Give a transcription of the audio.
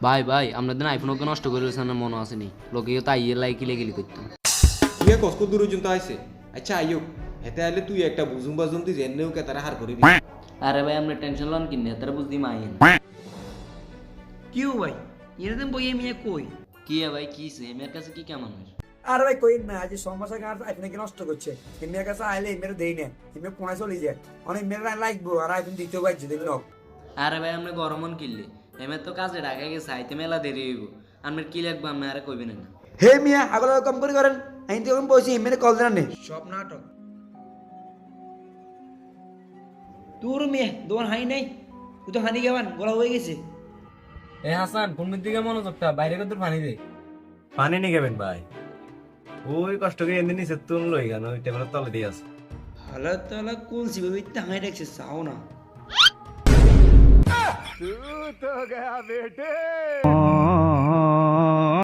ভাই ভাই আপনাদের আইফোন ওকে নষ্ট করে না মনে আসেনি লোকে তাই লাই কিলে গেলি করতো তুই কষ্ট দূর পর্যন্ত আইছে আচ্ছা আইও হেতে আইলে তুই একটা বুঝুম বাজুম তুই জেনেও কে তারা হার করবি আরে ভাই আমরা টেনশন লন কিনে তারা বুঝদি মাইন কিউ ভাই এরকম বইয়ে মিয়া কই কি ভাই কি এমের কাছে কি কেমন হয় আর ভাই কই না আজ সমস্যা কার আইফোন কি নষ্ট করছে এমনি কাছে আইলে এমনি দেই না এমনি কোনা চলে যায় অনেক মেরা লাগবো আর আইফোন দিতে পারছি দেখলো আরে ভাই আমরা গরমন কিনলে এমের তো কাজে ঢাকা গেছে আইতে মেলা দেরি হইব আমরা কি লাগবো আপনি আরে কইবেন না হে মিয়া আগলা কম করে করেন আমি তো এখন বসি এমনি কল দেন নেই সব নাটক তোর মেয়ে দোয়ান হাই নাই তুই তো হানি গেবান গলা হয়ে গেছে এ হাসান কোন দিকে মনোযোগটা বাইরে কত পানি দে পানি নিয়ে গেবেন ভাই ওই কষ্ট করে এনে নিচে তুন লই কেন ওই টেবিলের তলে দিয়ে আছে হালা তালা কুলসি ভাবে হাই রাখছে চাও না